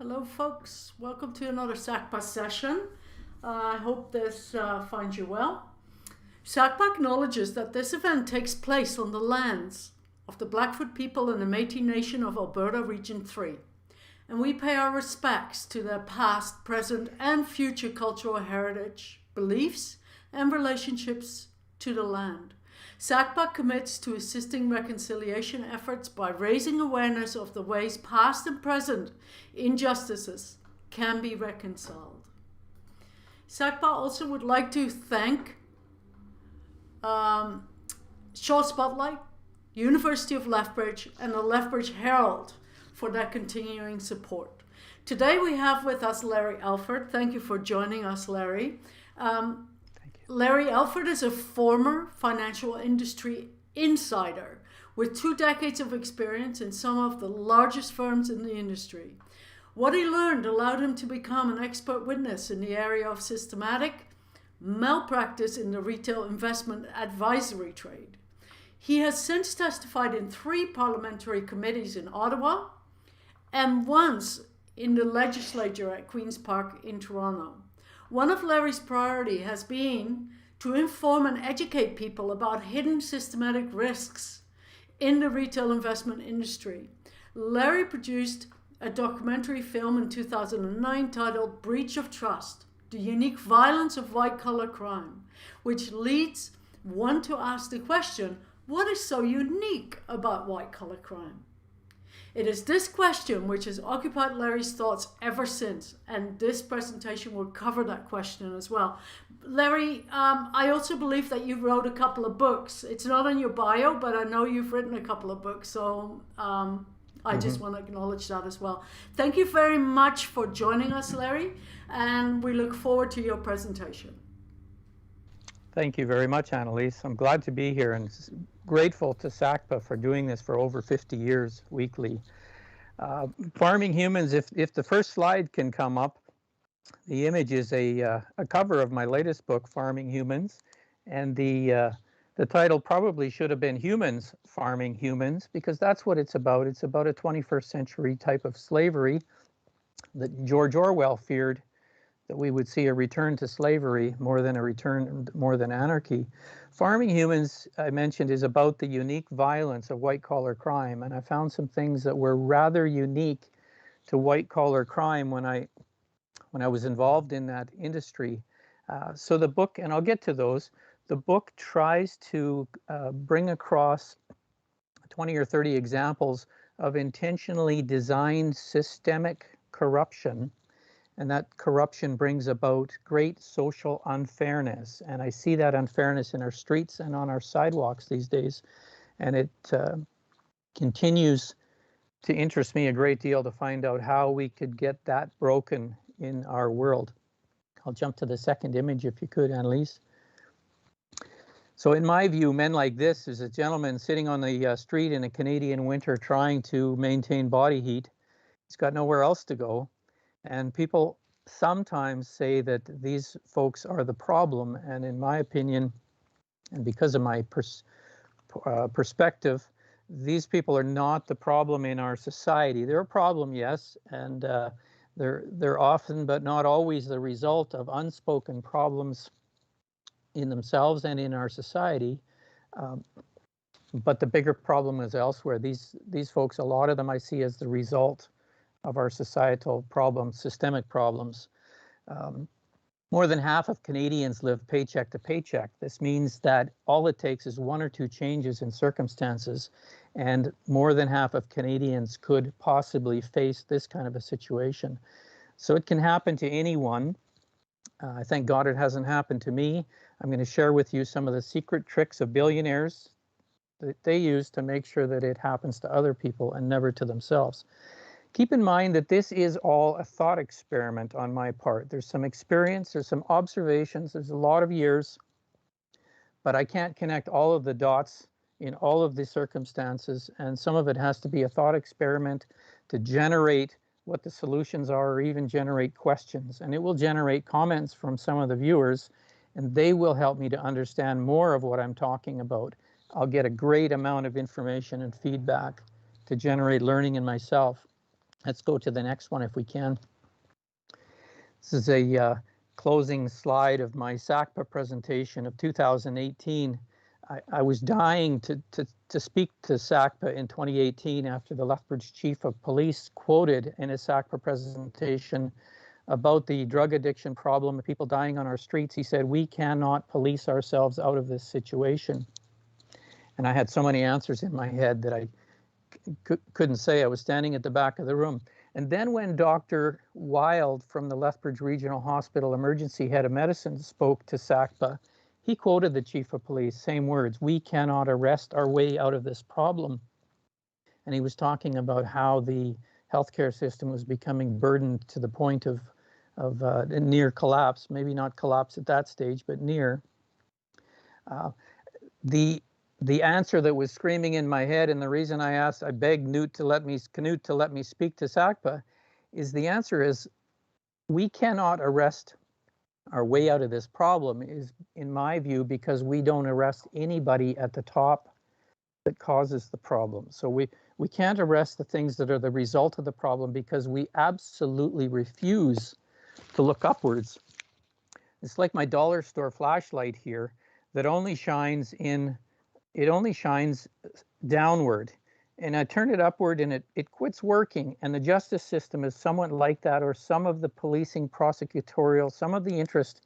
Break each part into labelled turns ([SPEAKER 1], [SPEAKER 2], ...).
[SPEAKER 1] Hello, folks. Welcome to another SACPA session. I hope this finds you well. SACPA acknowledges that this event takes place on the lands of the Blackfoot people and the Métis Nation of Alberta Region 3, and we pay our respects to their past, present, and future cultural heritage, beliefs, and relationships to the land. SACPA commits to assisting reconciliation efforts by raising awareness of the ways past and present injustices can be reconciled. SACPA also would like to thank Shaw Spotlight, University of Lethbridge, and the Lethbridge Herald for their continuing support. Today we have with us Larry Alford. Thank you for joining us, Larry. Larry Alford is a former financial industry insider with 2 decades of experience in some of the largest firms in the industry. What he learned allowed him to become an expert witness in the area of systematic malpractice in the retail investment advisory trade. He has since testified in 3 parliamentary committees in Ottawa and once in the legislature at Queen's Park in Toronto. One of Larry's priorities has been to inform and educate people about hidden systematic risks in the retail investment industry. Larry produced a documentary film in 2009 titled Breach of Trust: The Unique Violence of White-Collar Crime, which leads one to ask the question, what is so unique about white-collar crime? It is this question which has occupied Larry's thoughts ever since, and this presentation will cover that question as well. Larry, I also believe that you wrote a couple of books. It's not on your bio, but I know you've written a couple of books, so I just want to acknowledge that as well. Thank you very much for joining us, Larry, and we look forward to your presentation.
[SPEAKER 2] Thank you very much, Annalise. I'm glad to be here and grateful to SACPA for doing this for over 50 years weekly. Farming Humans, if the first slide can come up, the image is a cover of my latest book, Farming Humans, and the title probably should have been Humans Farming Humans, because that's what it's about. It's about a 21st century type of slavery that George Orwell feared, that we would see a return to slavery more than anarchy. Farming Humans, I mentioned, is about the unique violence of white-collar crime, and I found some things that were rather unique to white-collar crime when I was involved in that industry. So the book, and I'll get to those, the book tries to bring across 20 or 30 examples of intentionally designed systemic corruption, and that corruption brings about great social unfairness. And I see that unfairness in our streets and on our sidewalks these days. And it continues to interest me a great deal to find out how we could get that broken in our world. I'll jump to the second image if you could, Annalise. So in my view, men like this is a gentleman sitting on the street in a Canadian winter trying to maintain body heat. He's got nowhere else to go. And people sometimes say that these folks are the problem. And in my opinion, and because of my perspective, these people are not the problem in our society. They're a problem, yes, and they're often, but not always, the result of unspoken problems in themselves and in our society. But the bigger problem is elsewhere. These folks, a lot of them I see as the result of our societal problems, systemic problems. More than half of Canadians live paycheck to paycheck. This means that all it takes is 1 or 2 changes in circumstances, and more than half of Canadians could possibly face this kind of a situation. So it can happen to anyone. I thank God it hasn't happened to me. I'm going to share with you some of the secret tricks of billionaires that they use to make sure that it happens to other people and never to themselves. Keep in mind that this is all a thought experiment on my part. There's some experience, there's some observations, there's a lot of years, but I can't connect all of the dots in all of the circumstances, and some of it has to be a thought experiment to generate what the solutions are, or even generate questions. And it will generate comments from some of the viewers, and they will help me to understand more of what I'm talking about. I'll get a great amount of information and feedback to generate learning in myself. Let's go to the next one if we can. This is a closing slide of my SACPA presentation of 2018. I was dying to speak to SACPA in 2018 after the Lethbridge Chief of Police quoted in his SACPA presentation about the drug addiction problem of people dying on our streets. He said, "We cannot police ourselves out of this situation." And I had so many answers in my head that I couldn't say. I was standing at the back of the room. And then when Dr. Wild from the Lethbridge Regional Hospital Emergency Head of Medicine spoke to SACPA, he quoted the Chief of Police, same words, "We cannot arrest our way out of this problem." And he was talking about how the healthcare system was becoming burdened to the point of near collapse, maybe not collapse at that stage, but near. The answer that was screaming in my head, and the reason I begged Knut to let me speak to SACPA, is the answer is we cannot arrest our way out of this problem, is in my view, because we don't arrest anybody at the top that causes the problem. So we can't arrest the things that are the result of the problem because we absolutely refuse to look upwards. It's like my dollar store flashlight here that only shines downward, and I turn it upward and it quits working. And the justice system is somewhat like that, or some of the policing, prosecutorial, some of the interest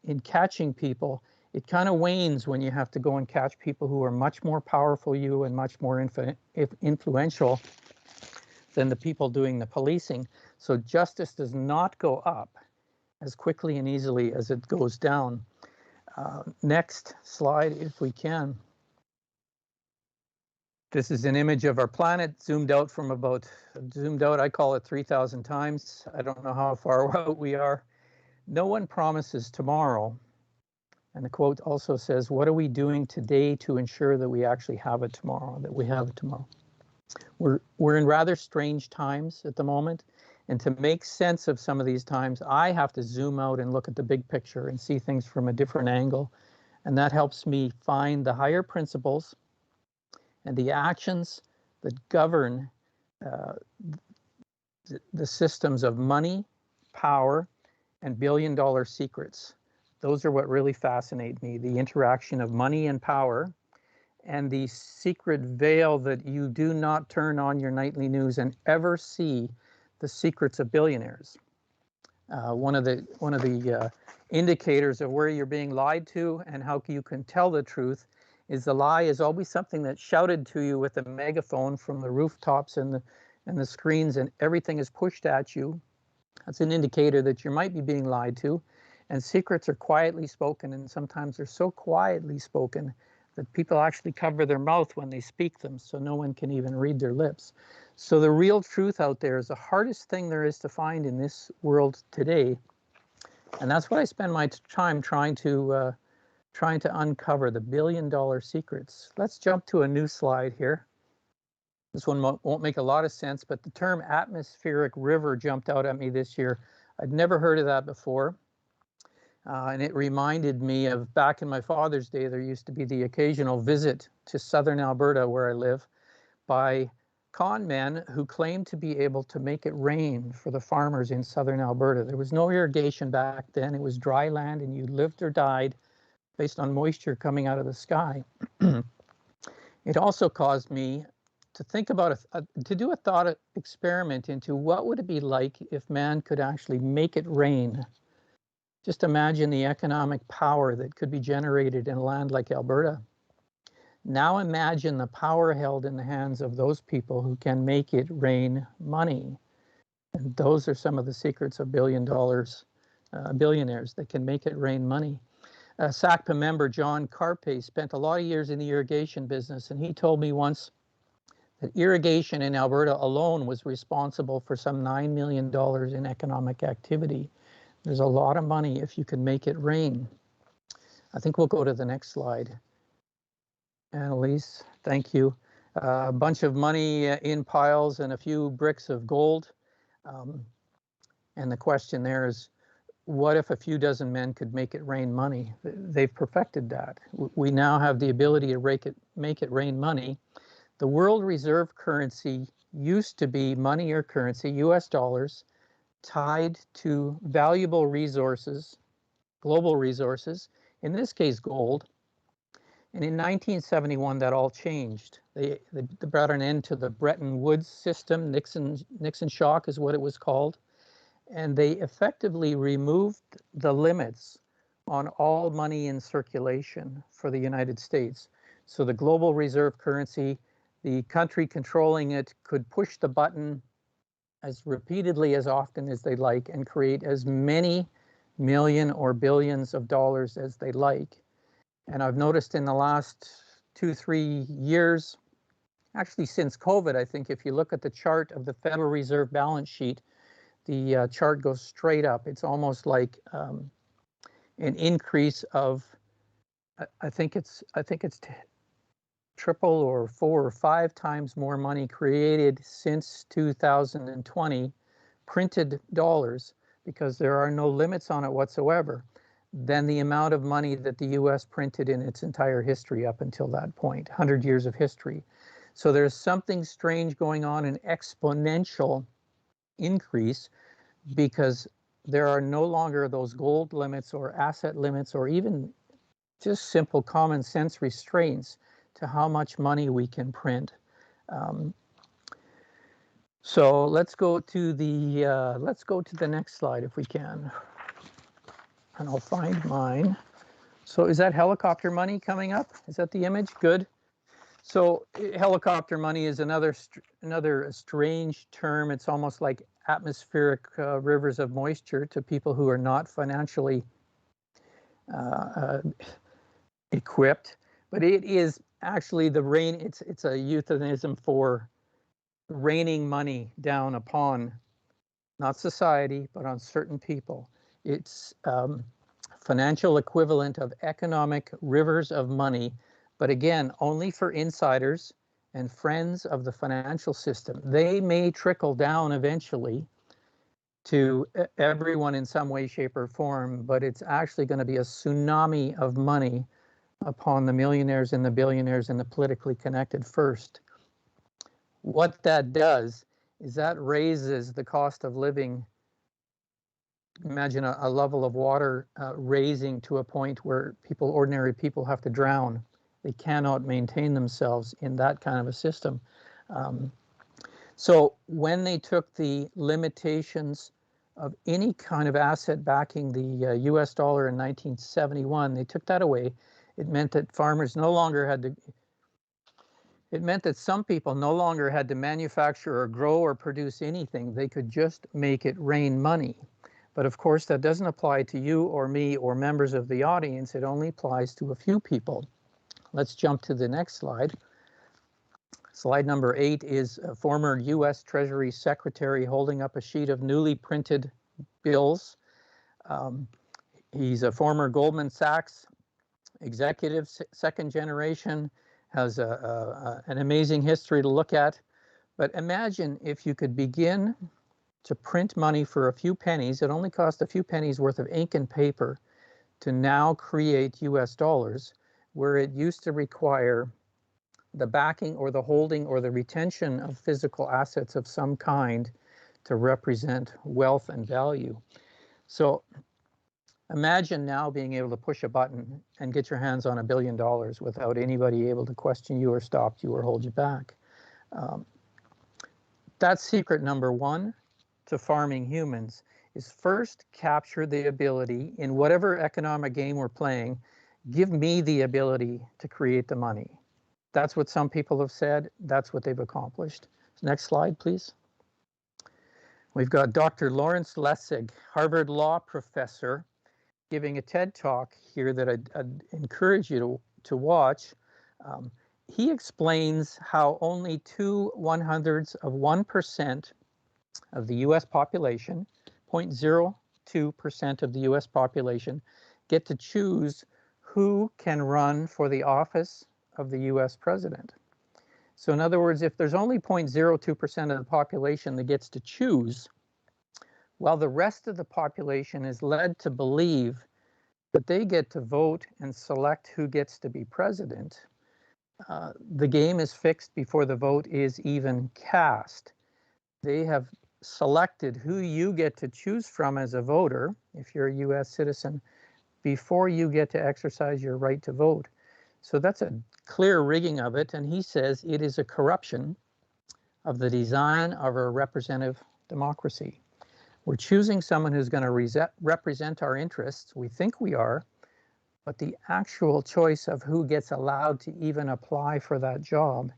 [SPEAKER 2] in catching people, it kind of wanes when you have to go and catch people who are much more powerful you and much more influential than the people doing the policing. So justice does not go up as quickly and easily as it goes down. Next slide, if we can. This is an image of our planet zoomed out, I call it 3,000 times. I don't know how far out we are. No one promises tomorrow. And the quote also says, what are we doing today to ensure that we actually have it tomorrow, We're in rather strange times at the moment. And to make sense of some of these times, I have to zoom out and look at the big picture and see things from a different angle. And that helps me find the higher principles and the actions that govern the systems of money, power, and billion-dollar secrets. Those are what really fascinate me, the interaction of money and power, and the secret veil that you do not turn on your nightly news and ever see the secrets of billionaires. One of the indicators of where you're being lied to and how you can tell the truth is the lie is always something that's shouted to you with a megaphone from the rooftops and the screens, and everything is pushed at you. That's an indicator that you might be being lied to. And secrets are quietly spoken, and sometimes they're so quietly spoken that people actually cover their mouth when they speak them, so no one can even read their lips. So the real truth out there is the hardest thing there is to find in this world today. And that's what I spend my time trying to uncover, the billion-dollar secrets. Let's jump to a new slide here. This one won't make a lot of sense, but the term atmospheric river jumped out at me this year. I'd never heard of that before. And it reminded me of back in my father's day, there used to be the occasional visit to southern Alberta, where I live, by con men who claimed to be able to make it rain for the farmers in southern Alberta. There was no irrigation back then. It was dry land, and you lived or died based on moisture coming out of the sky. It also caused me to think about to do a thought experiment into what would it be like if man could actually make it rain. Just imagine the economic power that could be generated in a land like Alberta. Now imagine the power held in the hands of those people who can make it rain money. And those are some of the secrets of billionaires that can make it rain money. SACPA member John Carpe spent a lot of years in the irrigation business, and he told me once that irrigation in Alberta alone was responsible for some $9 million in economic activity. There's a lot of money if you can make it rain. I think we'll go to the next slide. Annalise, thank you. A bunch of money in piles and a few bricks of gold. And the question there is, what if a few dozen men could make it rain money? They've perfected that. We now have the ability to make it rain money. The world reserve currency used to be money or currency, US dollars, tied to valuable resources, global resources, in this case gold. And in 1971, that all changed. They brought an end to the Bretton Woods system. Nixon shock is what it was called. And they effectively removed the limits on all money in circulation for the United States. So the global reserve currency, the country controlling it could push the button as repeatedly as often as they like and create as many million or billions of dollars as they like. And I've noticed in the last 2-3 years, actually since COVID, I think if you look at the chart of the Federal Reserve balance sheet, the chart goes straight up. It's almost like an increase of, I think it's triple or 4 or 5 times more money created since 2020, printed dollars, because there are no limits on it whatsoever, than the amount of money that the US printed in its entire history up until that point, 100 years of history. So there's something strange going on, an exponential increase, because there are no longer those gold limits or asset limits or even just simple common sense restraints to how much money we can print. So let's go to the next slide if we can, and I'll find mine. So is that helicopter money coming up? Is that the image? Good. So helicopter money is another strange term. It's almost like atmospheric rivers of moisture to people who are not financially equipped. But it is actually the rain. It's a euphemism for raining money down upon not society, but on certain people. It's financial equivalent of economic rivers of money, but again, only for insiders and friends of the financial system. They may trickle down eventually to everyone in some way, shape, or form, but it's actually going to be a tsunami of money upon the millionaires and the billionaires and the politically connected first. What that does is that raises the cost of living. Imagine a level of water raising to a point where ordinary people have to drown. They cannot maintain themselves in that kind of a system. So when they took the limitations of any kind of asset backing the US dollar in 1971, they took that away. It meant that farmers no longer had to, it meant that some people no longer had to manufacture or grow or produce anything. They could just make it rain money. But of course, that doesn't apply to you or me or members of the audience. It only applies to a few people. Let's jump to the next slide. Slide number 8 is a former US Treasury Secretary holding up a sheet of newly printed bills. He's a former Goldman Sachs executive, second generation, has an amazing history to look at. But imagine if you could begin to print money for a few pennies. It only cost a few pennies worth of ink and paper to now create US dollars, where it used to require the backing or the holding or the retention of physical assets of some kind to represent wealth and value. So imagine now being able to push a button and get your hands on $1 billion without anybody able to question you or stop you or hold you back. That's secret number 1 to farming humans, is first capture the ability in whatever economic game we're playing. Give me the ability to create the money. That's what some people have said. That's what they've accomplished. Next slide, please. We've got Dr. Lawrence Lessig, Harvard Law professor, giving a TED talk here that I'd encourage you to watch. He explains how only 0.02% of the US population, 0.02% of the US population, get to choose who can run for the office of the US president. So in other words, if there's only 0.02% of the population that gets to choose, while the rest of the population is led to believe that they get to vote and select who gets to be president, The game is fixed before the vote is even cast. They have selected who you get to choose from as a voter, if you're a US citizen, before you get to exercise your right to vote. So that's a clear rigging of it, and he says it is a corruption of the design of a representative democracy. We're choosing someone who's going to represent our interests. We think we are, but the actual choice of who gets allowed to even apply for that job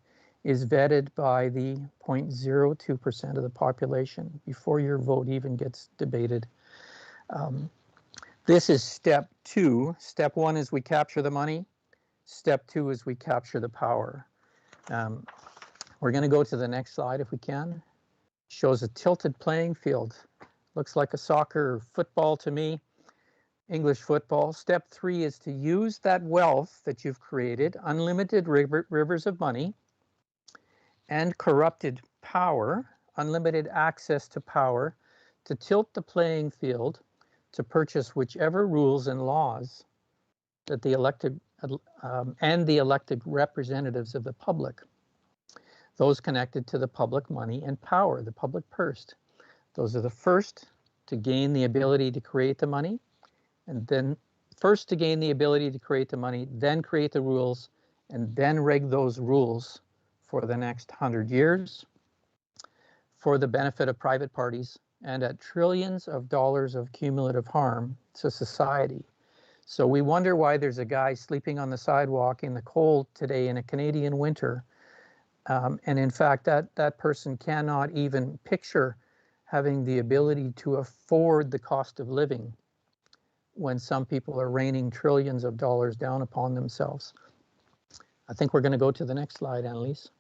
[SPEAKER 2] is vetted by the 0.02% of the population before your vote even gets debated. This is step two. Step one is we capture the money. Step two is we capture the power. We're going to go to the next slide if we can. Shows a tilted playing field. Looks like a soccer or football to me. English football. Step three is to use that wealth that you've created, unlimited rivers of money, and corrupted power, unlimited access to power, to tilt the playing field to purchase whichever rules and laws that the elected and the elected representatives of the public, those connected to the public money and power, the public purse. Those are the first to gain the ability to create the money, and then first to gain the ability to create the money, then create the rules, and then rig those rules for the next 100 years for the benefit of private parties and at trillions of dollars of cumulative harm to society. So we wonder why there's a guy sleeping on the sidewalk in the cold today in a Canadian winter. And in fact, that person cannot even picture having the ability to afford the cost of living when some people are raining trillions of dollars down upon themselves. I think we're going to go to the next slide, Annalise.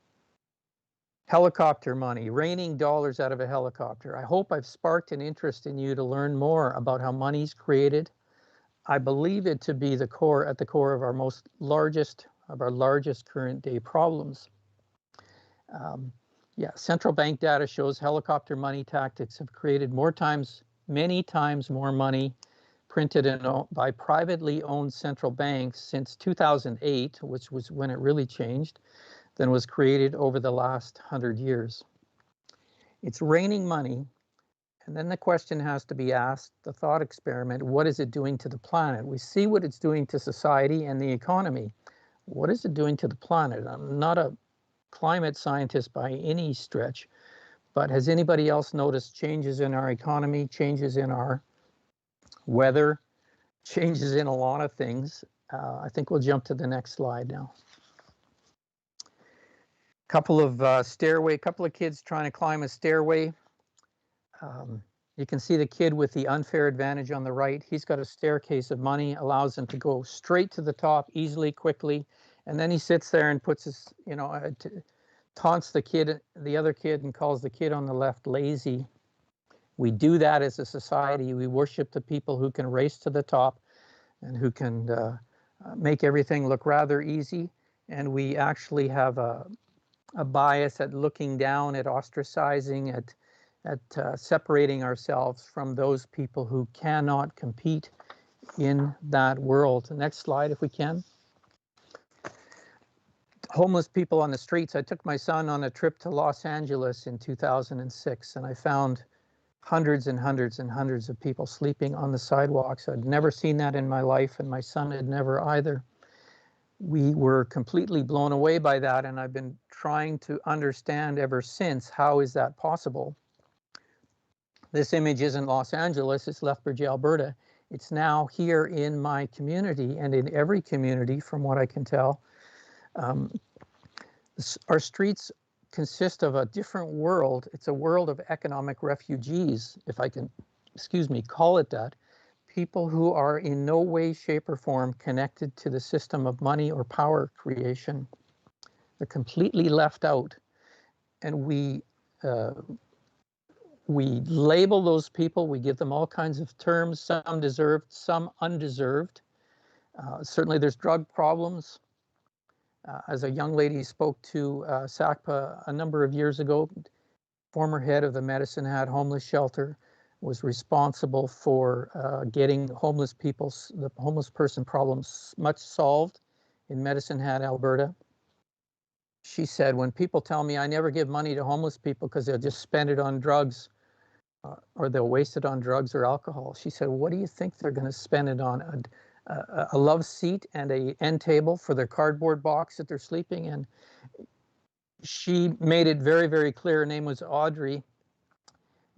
[SPEAKER 2] Helicopter money, raining dollars out of a helicopter. I hope I've sparked an interest in you to learn more about how money's created. I believe it to be at the core of our largest current day problems. Central bank data shows helicopter money tactics have created many times more money printed by privately owned central banks since 2008, which was when it really changed, than was created over the last 100 years. It's raining money, and then the question has to be asked, the thought experiment, what is it doing to the planet? We see what it's doing to society and the economy. What is it doing to the planet? I'm not a climate scientist by any stretch, but has anybody else noticed changes in our economy, changes in our weather, changes in a lot of things? I think we'll jump to the next slide now. Couple of kids trying to climb a stairway. You can see the kid with the unfair advantage on the right. He's got a staircase of money, allows him to go straight to the top easily, quickly. And then he sits there and puts his, taunts the other kid and calls the kid on the left lazy. We do that as a society. We worship the people who can race to the top and who can make everything look rather easy. And we actually have a bias at looking down, at ostracizing, at separating ourselves from those people who cannot compete in that world. Next slide, if we can. Homeless people on the streets. I took my son on a trip to Los Angeles in 2006, and I found hundreds and hundreds and hundreds of people sleeping on the sidewalks. I'd never seen that in my life, and my son had never either. We were completely blown away by that, and I've been trying to understand ever since, how is that possible? This image isn't Los Angeles, it's Lethbridge, Alberta. It's now here in my community and in every community, from what I can tell. Our streets consist of a different world. It's a world of economic refugees, if I can, call it that. People who are in no way, shape, or form connected to the system of money or power creation. They're completely left out. And we label those people, we give them all kinds of terms, some deserved, some undeserved. Certainly there's drug problems. As a young lady spoke to SACPA a number of years ago, former head of the Medicine Hat homeless shelter, was responsible for getting the homeless person problems much solved in Medicine Hat, Alberta. she said, when people tell me I never give money to homeless people because they'll just spend it on drugs or they'll waste it on drugs or alcohol, she said, what do you think they're going to spend it on? A love seat and a end table for their cardboard box that they're sleeping in? She made it very, very clear. Her name was Audrey,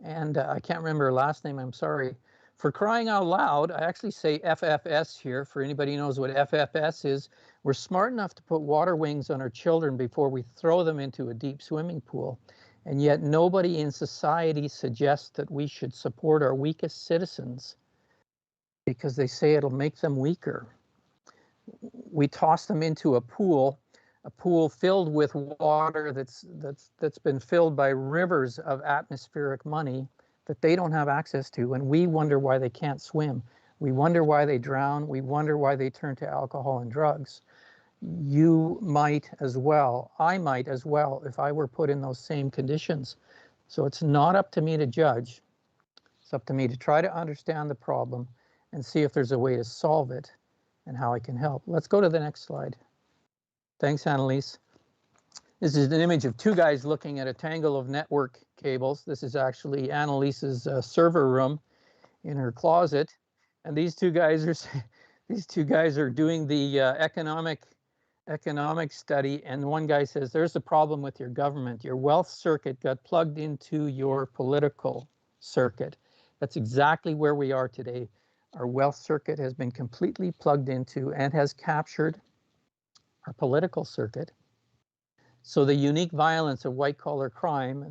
[SPEAKER 2] and I can't remember her last name, I'm sorry. For crying out loud, I actually say FFS here, for anybody who knows what FFS is. We're smart enough to put water wings on our children before we throw them into a deep swimming pool. And yet nobody in society suggests that we should support our weakest citizens because they say it'll make them weaker. We toss them into a pool filled with water that's been filled by rivers of atmospheric money that they don't have access to, and we wonder why they can't swim. We wonder why they drown. We wonder why they turn to alcohol and drugs. You might as well, I might as well, if I were put in those same conditions. So it's not up to me to judge. It's up to me to try to understand the problem and see if there's a way to solve it and how I can help. Let's go to the next slide. Thanks, Annalise. This is an image of two guys looking at a tangle of network cables. This is actually Annalise's server room in her closet, and these two guys are doing the economic study. And one guy says, "There's a problem with your government. Your wealth circuit got plugged into your political circuit." That's exactly where we are today. Our wealth circuit has been completely plugged into and has captured our political circuit. So the unique violence of white-collar crime,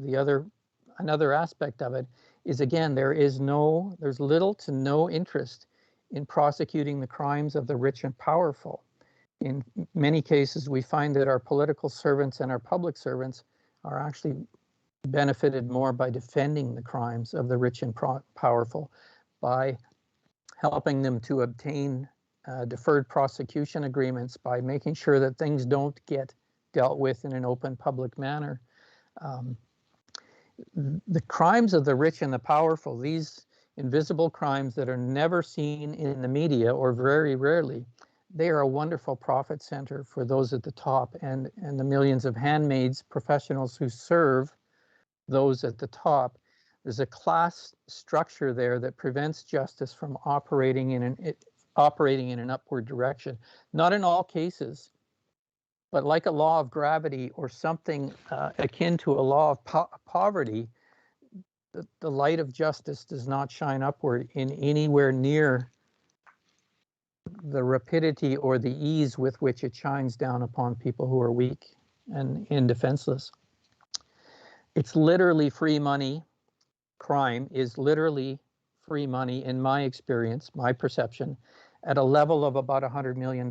[SPEAKER 2] another aspect of it is, again, there's little to no interest in prosecuting the crimes of the rich and powerful. In many cases, we find that our political servants and our public servants are actually benefited more by defending the crimes of the rich and powerful, by helping them to obtain deferred prosecution agreements, by making sure that things don't get dealt with in an open public manner. The crimes of the rich and the powerful, these invisible crimes that are never seen in the media or very rarely, they are a wonderful profit center for those at the top and the millions of handmaids, professionals who serve those at the top. There's a class structure there that prevents justice from operating in an upward direction. Not in all cases, but like a law of gravity or something akin to a law of poverty, the light of justice does not shine upward in anywhere near the rapidity or the ease with which it shines down upon people who are weak and defenseless. It's literally free money. Crime is literally free money, in my experience, my perception, at a level of about $100 million.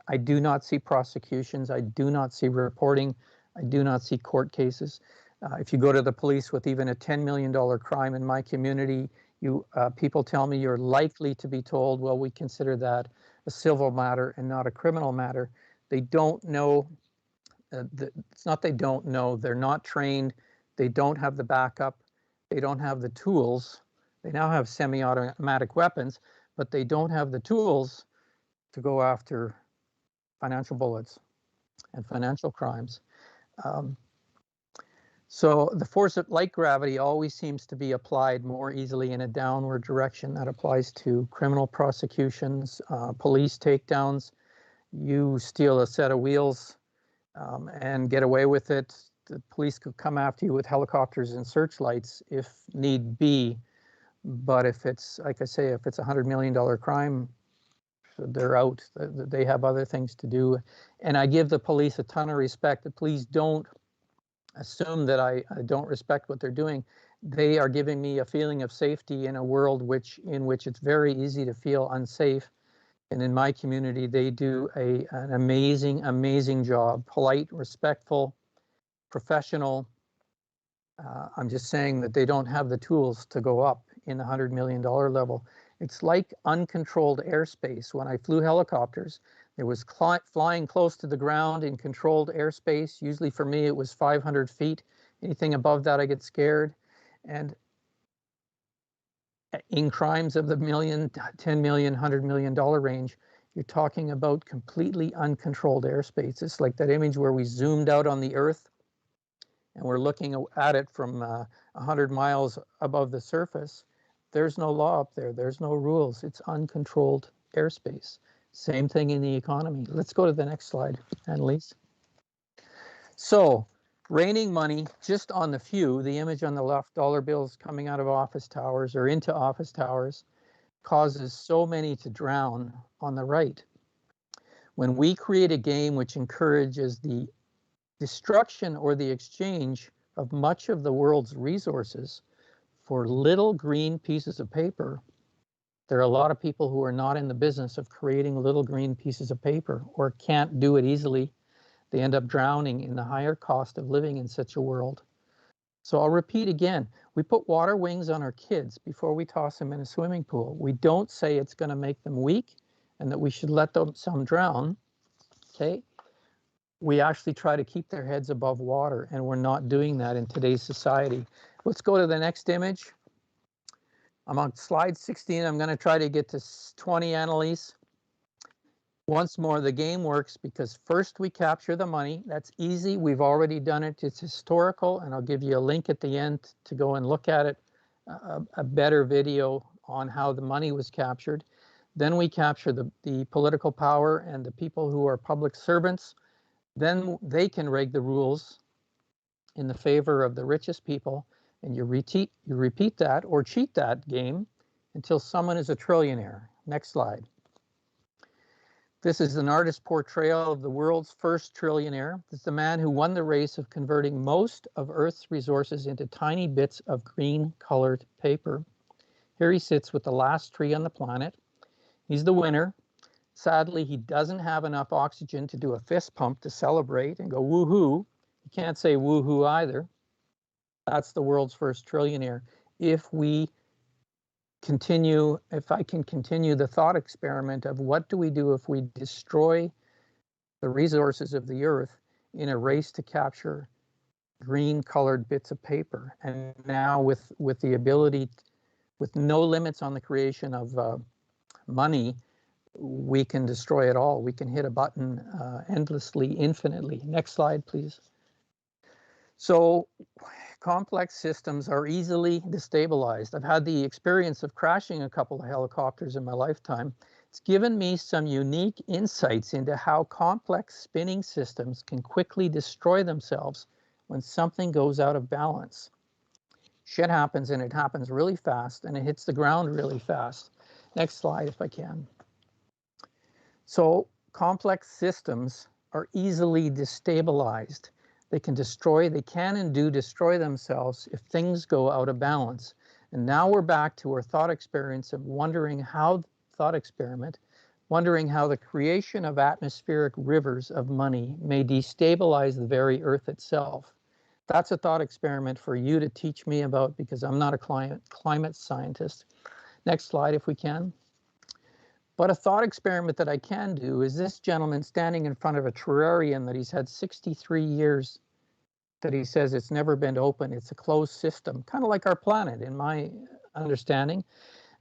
[SPEAKER 2] I do not see prosecutions. I do not see reporting. I do not see court cases. If you go to the police with even a $10 million crime in my community, people tell me you're likely to be told, well, we consider that a civil matter and not a criminal matter. They don't know. It's not they don't know. They're not trained. They don't have the backup. They don't have the tools. They now have semi-automatic weapons, but they don't have the tools to go after financial bullets and financial crimes. So the force of light gravity always seems to be applied more easily in a downward direction. That applies to criminal prosecutions, police takedowns. You steal a set of wheels and get away with it. The police could come after you with helicopters and searchlights if need be. But if it's, like I say, if it's a $100 million crime, they're out. They have other things to do. And I give the police a ton of respect. Please don't assume that I don't respect what they're doing. They are giving me a feeling of safety in a world in which it's very easy to feel unsafe. And in my community, they do an amazing, amazing job. Polite, respectful, professional. I'm just saying that they don't have the tools to go up in the $100 million level. It's like uncontrolled airspace. When I flew helicopters, there was flying close to the ground in controlled airspace. Usually for me, it was 500 feet. Anything above that, I get scared. And in crimes of the $1 million, $10 million, $100 million range, You're talking about completely uncontrolled airspace. It's like that image where we zoomed out on the Earth and we're looking at it from 100 miles above the surface. There's no law up there. There's no rules. It's uncontrolled airspace. Same thing in the economy. Let's go to the next slide, Annalise. So, raining money just on the few, the image on the left, dollar bills coming out of office towers or into office towers, causes so many to drown on the right. When we create a game which encourages the destruction or the exchange of much of the world's resources for little green pieces of paper, there are a lot of people who are not in the business of creating little green pieces of paper or can't do it easily. They end up drowning in the higher cost of living in such a world. So I'll repeat again, we put water wings on our kids before we toss them in a swimming pool. We don't say it's going to make them weak and that we should let them some drown, okay? We actually try to keep their heads above water, and we're not doing that in today's society. Let's go to the next image. I'm on slide 16. I'm going to try to get to 20, Annalise. Once more, the game works because first we capture the money. That's easy. We've already done it. It's historical, and I'll give you a link at the end to go and look at it, a better video on how the money was captured. Then we capture the political power and the people who are public servants. Then they can rig the rules in the favor of the richest people, and you repeat that or cheat that game until someone is a trillionaire. Next slide. This is an artist's portrayal of the world's first trillionaire. This is the man who won the race of converting most of Earth's resources into tiny bits of green-colored paper. Here he sits with the last tree on the planet. He's the winner. Sadly, he doesn't have enough oxygen to do a fist pump to celebrate and go woohoo. He can't say woohoo either. That's the world's first trillionaire. If I can continue the thought experiment of what do we do if we destroy the resources of the earth in a race to capture green colored bits of paper. And now with the ability, with no limits on the creation of money, we can destroy it all. We can hit a button endlessly, infinitely. Next slide, please. So complex systems are easily destabilized. I've had the experience of crashing a couple of helicopters in my lifetime. It's given me some unique insights into how complex spinning systems can quickly destroy themselves when something goes out of balance. Shit happens, and it happens really fast, and it hits the ground really fast. Next slide, if I can. So complex systems are easily destabilized. They can and do destroy themselves if things go out of balance. And now we're back to our thought experience of wondering how the creation of atmospheric rivers of money may destabilize the very earth itself. That's a thought experiment for you to teach me about because I'm not a climate scientist. Next slide, if we can. But a thought experiment that I can do is this gentleman standing in front of a terrarium that he's had 63 years, that he says it's never been open. It's a closed system, kind of like our planet in my understanding.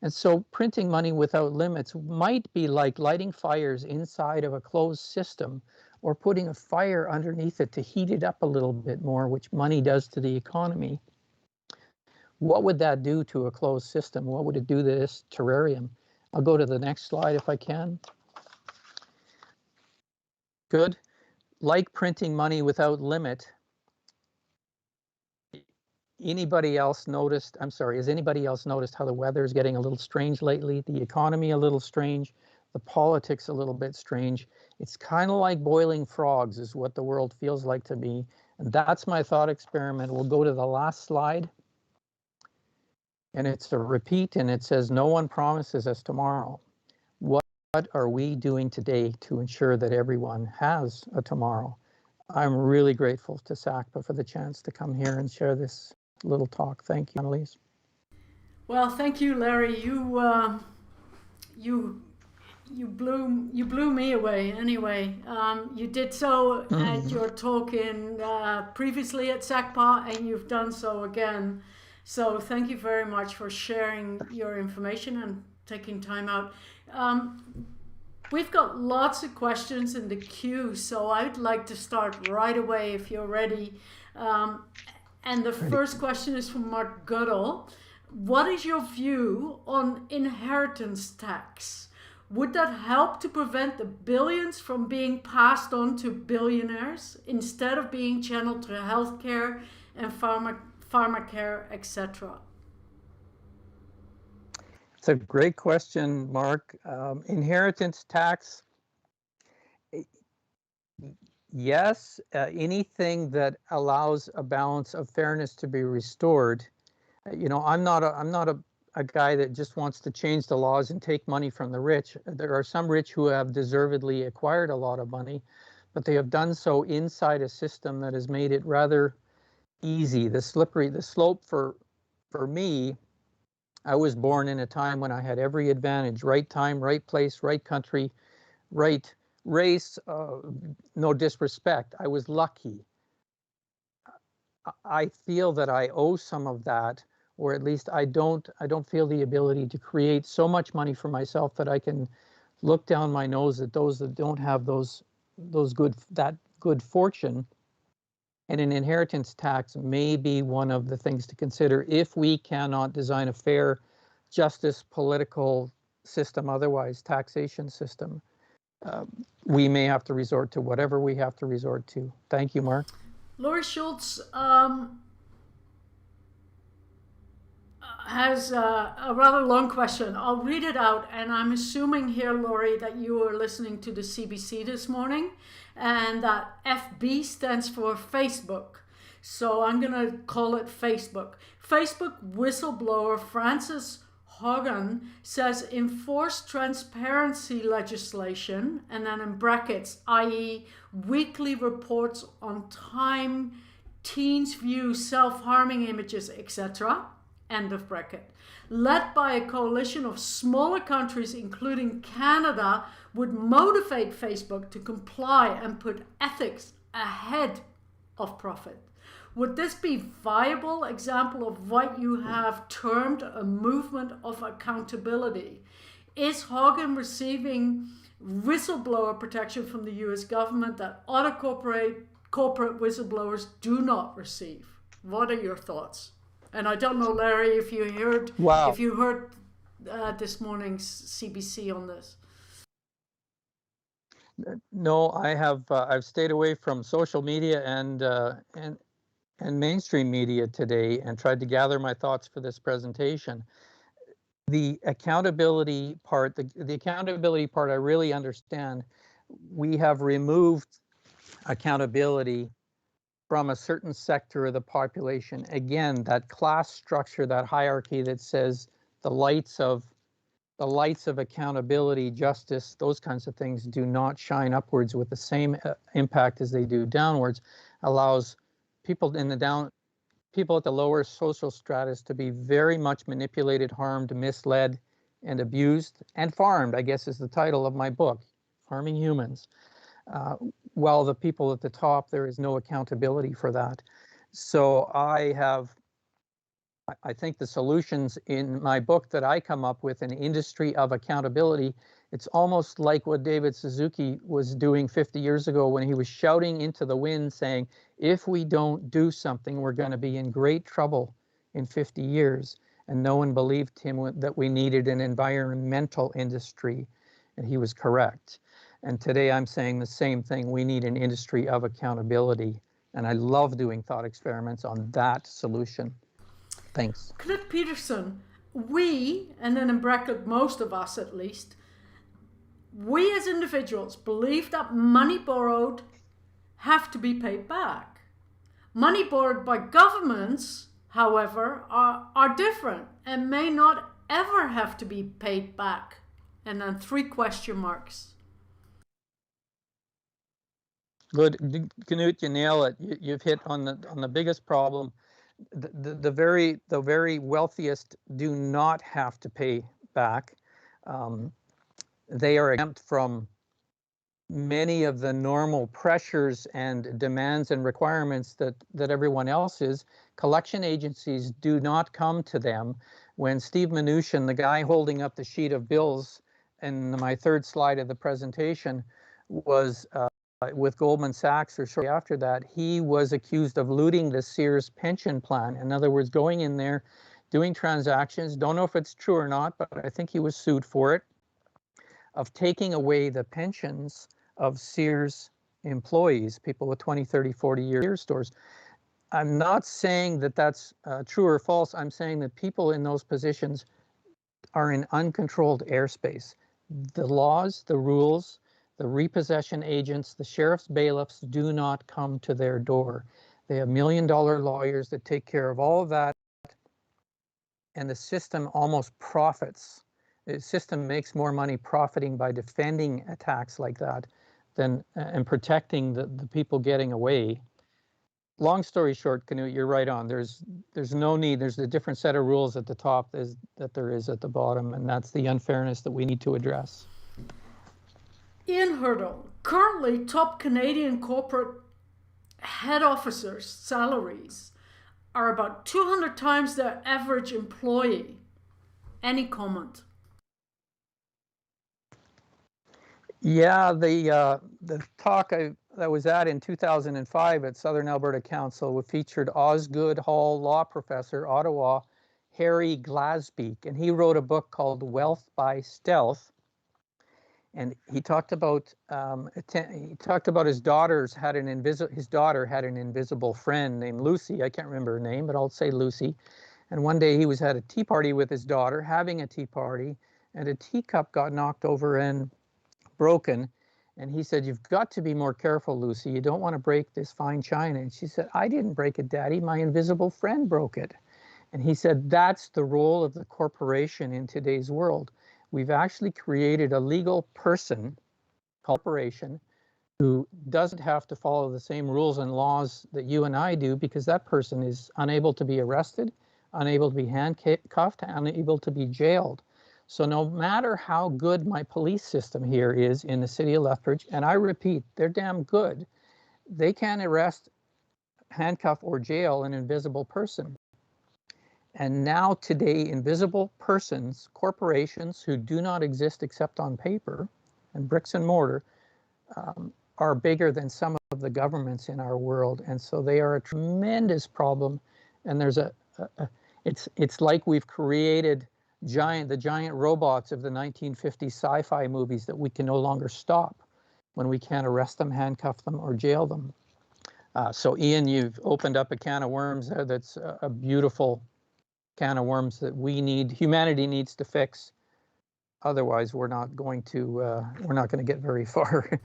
[SPEAKER 2] And so printing money without limits might be like lighting fires inside of a closed system or putting a fire underneath it to heat it up a little bit more, which money does to the economy. What would that do to a closed system? What would it do to this terrarium? I'll go to the next slide if I can. Good. Like printing money without limit, has anybody else noticed how the weather is getting a little strange lately, the economy a little strange, the politics a little bit strange? It's kind of like boiling frogs is what the world feels like to me. And that's my thought experiment. We'll go to the last slide. And it's a repeat, and it says, no one promises us tomorrow. What are we doing today to ensure that everyone has a tomorrow? I'm really grateful to SACPA for the chance to come here and share this little talk. Thank you, Annalise.
[SPEAKER 1] Well, thank you, Larry. You blew me away. Anyway, you did so at your talk previously at SACPA, and you've done so again. So thank you very much for sharing your information and taking time out. We've got lots of questions in the queue, so I'd like to start right away if you're ready. And the first question is from Mark Goodall. What is your view on inheritance tax? Would that help to prevent the billions from being passed on to billionaires instead of being channeled to healthcare and pharmacare, etc.?
[SPEAKER 2] It's a great question, Mark. Inheritance tax, yes, anything that allows a balance of fairness to be restored. You know, I'm not a guy that just wants to change the laws and take money from the rich. There are some rich who have deservedly acquired a lot of money, but they have done so inside a system that has made it rather easy. The slope for me, I was born in a time when I had every advantage: right time, right place, right country, right race, no disrespect. I was lucky. I feel that I owe some of that, or at least I don't feel the ability to create so much money for myself that I can look down my nose at those that don't have that good fortune. And an inheritance tax may be one of the things to consider if we cannot design a fair justice political system, otherwise taxation system. We may have to resort to whatever we have to resort to. Thank you, Mark.
[SPEAKER 1] Laurie Schultz has a rather long question. I'll read it out, and I'm assuming here, Laurie, that you were listening to the CBC this morning, and that FB stands for Facebook. So I'm going to call it Facebook. Facebook whistleblower Frances Hogan says enforced transparency legislation, and then in brackets, i.e. weekly reports on time teens view self-harming images, etc., end of bracket, led by a coalition of smaller countries, including Canada, would motivate Facebook to comply and put ethics ahead of profit. Would this be a viable example of what you have termed a movement of accountability? Is Hogan receiving whistleblower protection from the US government that other corporate whistleblowers do not receive? What are your thoughts? And I don't know, Larry, if you heard this morning's CBC on this.
[SPEAKER 2] No, I have. I've stayed away from social media and mainstream media today, and tried to gather my thoughts for this presentation. The accountability part, the accountability part, I really understand. We have removed accountability from a certain sector of the population. Again, that class structure, that hierarchy that says the lights of accountability, justice, those kinds of things do not shine upwards with the same impact as they do downwards, allows people at the lower social stratus to be very much manipulated, harmed, misled, and abused, and farmed, I guess is the title of my book, Farming Humans. While the people at the top, there is no accountability for that. So I think the solutions in my book that I come up with, an industry of accountability, it's almost like what David Suzuki was doing 50 years ago when he was shouting into the wind saying, if we don't do something, we're going to be in great trouble in 50 years. And no one believed him that we needed an environmental industry. And he was correct. And today I'm saying the same thing. We need an industry of accountability. And I love doing thought experiments on that solution. Thanks.
[SPEAKER 1] Knut Peterson, we, and then in bracket most of us at least, we as individuals believe that money borrowed have to be paid back. Money borrowed by governments, however, are different and may not ever have to be paid back. And then 3 question marks.
[SPEAKER 2] Good, Knut, you nail it. You've hit on the biggest problem. The very wealthiest do not have to pay back. They are exempt from many of the normal pressures and demands and requirements that everyone else is. Collection agencies do not come to them. When Steve Mnuchin, the guy holding up the sheet of bills and my third slide of the presentation was with Goldman Sachs, or shortly after that, he was accused of looting the Sears pension plan. In other words, going in there, doing transactions, don't know if it's true or not, but I think he was sued for it, of taking away the pensions of Sears employees, people with 20, 30, 40-year stores. I'm not saying that that's true or false. I'm saying that people in those positions are in uncontrolled airspace. The laws, the rules, the repossession agents, the sheriff's bailiffs do not come to their door. They have million-dollar lawyers that take care of all of that, and the system almost profits. The system makes more money profiting by defending attacks like that than and protecting the people getting away. Long story short, Canute, you're right on. There's no need. There's a different set of rules at the top that there is at the bottom, and that's the unfairness that we need to address.
[SPEAKER 1] Ian Hurdle, currently top Canadian corporate head officers' salaries are about 200 times their average employee. Any comment?
[SPEAKER 2] Yeah, the talk I was at in 2005 at Southern Alberta Council featured Osgoode Hall law professor, Ottawa, Harry Glasbeek, and he wrote a book called Wealth by Stealth. And he talked about his daughter had an invisible friend named Lucy. I can't remember her name, but I'll say Lucy. And one day he was at a tea party with his daughter, having a tea party, and a teacup got knocked over and broken. And he said, "You've got to be more careful, Lucy. You don't want to break this fine china." And she said, "I didn't break it, Daddy. My invisible friend broke it." And he said, that's the role of the corporation in today's world. We've actually created a legal person, corporation, who doesn't have to follow the same rules and laws that you and I do, because that person is unable to be arrested, unable to be handcuffed, unable to be jailed. So no matter how good my police system here is in the city of Lethbridge, and I repeat, they're damn good, they can't arrest, handcuff, or jail an invisible person. And now today, invisible persons, corporations who do not exist except on paper and bricks and mortar, are bigger than some of the governments in our world. And so they are a tremendous problem. And there's it's like we've created the giant robots of the 1950s sci-fi movies that we can no longer stop when we can't arrest them, handcuff them, or jail them. So Ian, you've opened up a can of worms there that's a beautiful can of worms that humanity needs to fix. Otherwise, we're not going to get very far.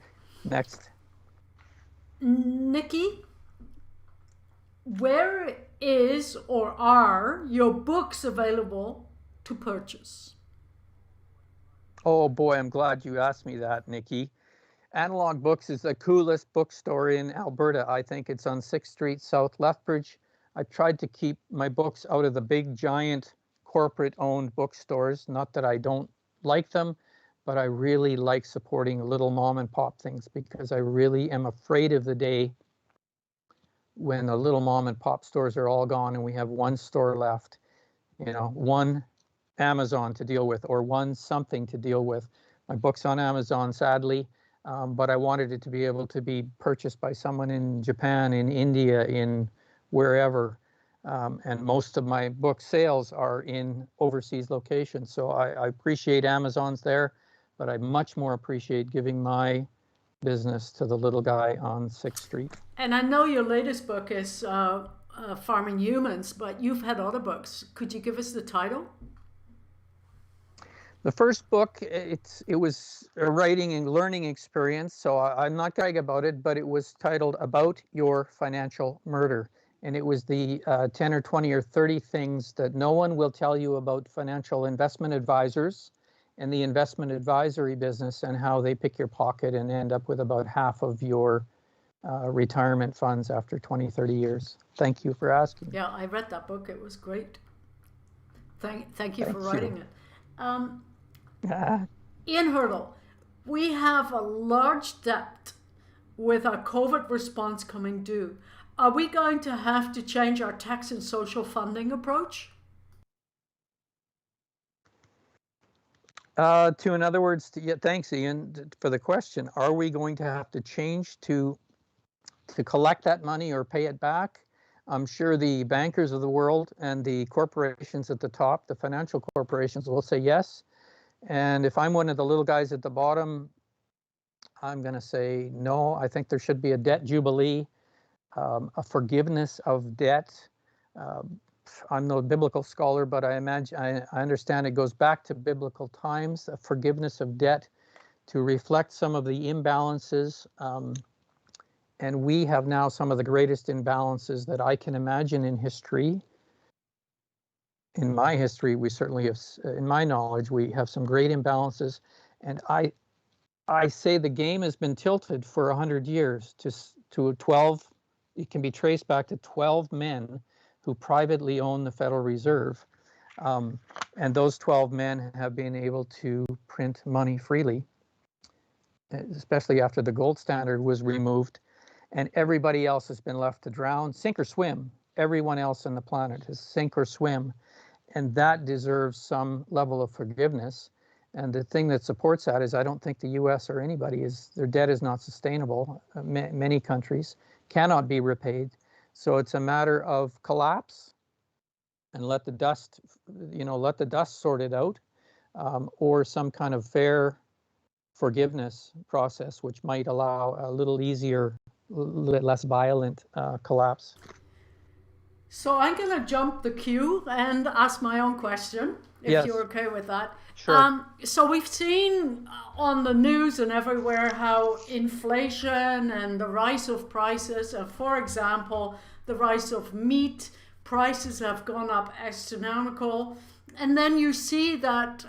[SPEAKER 2] Next.
[SPEAKER 1] Nikki, where is or are your books available to purchase?
[SPEAKER 2] Oh boy, I'm glad you asked me that, Nikki. Analog Books is the coolest bookstore in Alberta. I think it's on 6th Street, South Lethbridge. I tried to keep my books out of the big, giant, corporate-owned bookstores. Not that I don't like them, but I really like supporting little mom-and-pop things, because I really am afraid of the day when the little mom-and-pop stores are all gone and we have one store left, one Amazon to deal with, or one something to deal with. My book's on Amazon, sadly, but I wanted it to be able to be purchased by someone in Japan, in India, in wherever, and most of my book sales are in overseas locations. So I appreciate Amazon's there, but I much more appreciate giving my business to the little guy on 6th Street.
[SPEAKER 1] And I know your latest book is Farming Humans, but you've had other books. Could you give us the title?
[SPEAKER 2] The first book, it was a writing and learning experience, so I'm not going to brag about it, but it was titled About Your Financial Murder. And it was the 10 or 20 or 30 things that no one will tell you about financial investment advisors and the investment advisory business, and how they pick your pocket and end up with about half of your retirement funds after 20, 30 years. Thank you for asking.
[SPEAKER 1] Yeah, I read that book. It was great. Thank you for writing it. Ian Hurdle, we have a large debt with our COVID response coming due. Are we going to have to change our tax and social funding approach?
[SPEAKER 2] In other words, thanks, Ian, for the question. Are we going to have to change to collect that money or pay it back? I'm sure the bankers of the world and the corporations at the top, the financial corporations, will say yes. And if I'm one of the little guys at the bottom, I'm going to say no. I think there should be a debt jubilee, a forgiveness of debt. I'm no biblical scholar, but I understand it goes back to biblical times, a forgiveness of debt to reflect some of the imbalances. And we have now some of the greatest imbalances that I can imagine in history. In my history, we certainly have, in my knowledge, we have some great imbalances. And I say the game has been tilted for 100 years to 12. It can be traced back to 12 men who privately own the Federal Reserve. And those 12 men have been able to print money freely, especially after the gold standard was removed. And everybody else has been left to drown, sink or swim. Everyone else on the planet has sink or swim. And that deserves some level of forgiveness. And the thing that supports that is I don't think the US or anybody their debt is not sustainable. Many countries cannot be repaid. So it's a matter of collapse and let the dust sort it out, or some kind of fair forgiveness process, which might allow a little easier, less violent collapse.
[SPEAKER 1] So I'm going to jump the queue and ask my own question, if
[SPEAKER 2] Yes.
[SPEAKER 1] you're okay with that.
[SPEAKER 2] Sure.
[SPEAKER 1] So we've seen on the news and everywhere how inflation and the rise of prices, for example, the rise of meat prices have gone up astronomical. And then you see that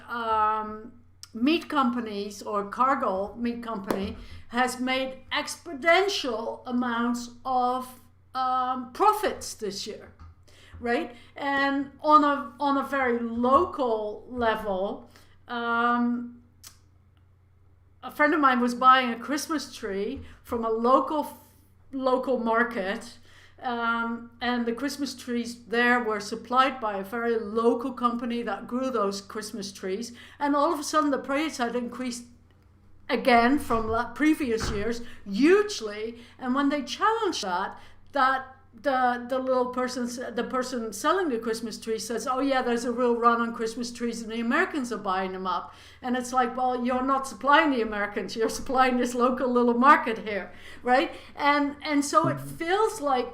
[SPEAKER 1] meat companies, or Cargill Meat Company, has made exponential amounts of profits this year, right? And on a very local level, a friend of mine was buying a Christmas tree from a local market, and the Christmas trees there were supplied by a very local company that grew those Christmas trees, and all of a sudden the price had increased again from previous years hugely. And when they challenged that the person selling the Christmas tree says, oh yeah, there's a real run on Christmas trees and the Americans are buying them up. And it's like, well, you're not supplying the Americans, you're supplying this local little market here, right? And so it feels like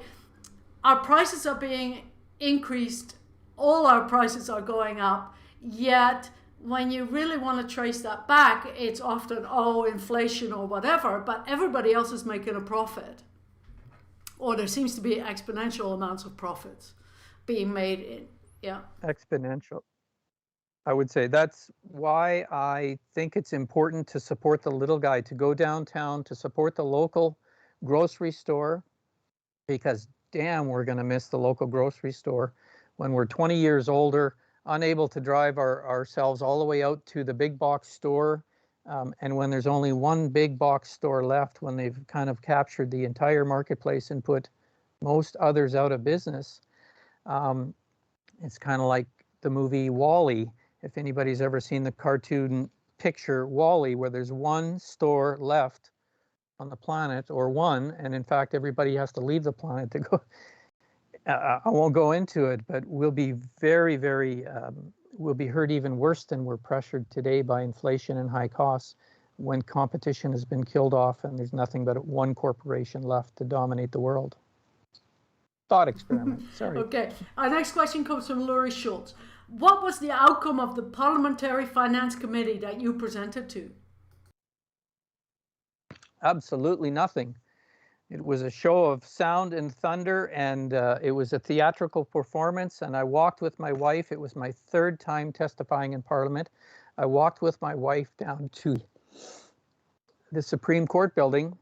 [SPEAKER 1] our prices are being increased, all our prices are going up, yet when you really want to trace that back, it's often, inflation or whatever, but everybody else is making a profit. Or there seems to be exponential amounts of profits being made
[SPEAKER 2] Exponential. I would say that's why I think it's important to support the little guy, to go downtown, to support the local grocery store, because damn, we're going to miss the local grocery store when we're 20 years older, unable to drive ourselves all the way out to the big box store. And when there's only one big box store left, when they've kind of captured the entire marketplace and put most others out of business, it's kind of like the movie WALL-E. If anybody's ever seen the cartoon picture WALL-E, where there's one store left on the planet, or one, and in fact everybody has to leave the planet to go. I won't go into it, but we'll be very, very, we'll be hurt even worse than we're pressured today by inflation and high costs, when competition has been killed off and there's nothing but one corporation left to dominate the world. Thought experiment. Sorry.
[SPEAKER 1] Okay. Our next question comes from Laurie Schultz. What was the outcome of the Parliamentary Finance Committee that you presented to?
[SPEAKER 2] Absolutely nothing. It was a show of sound and thunder, and it was a theatrical performance, and I walked with my wife. It was my third time testifying in Parliament. I walked with my wife down to the Supreme Court building.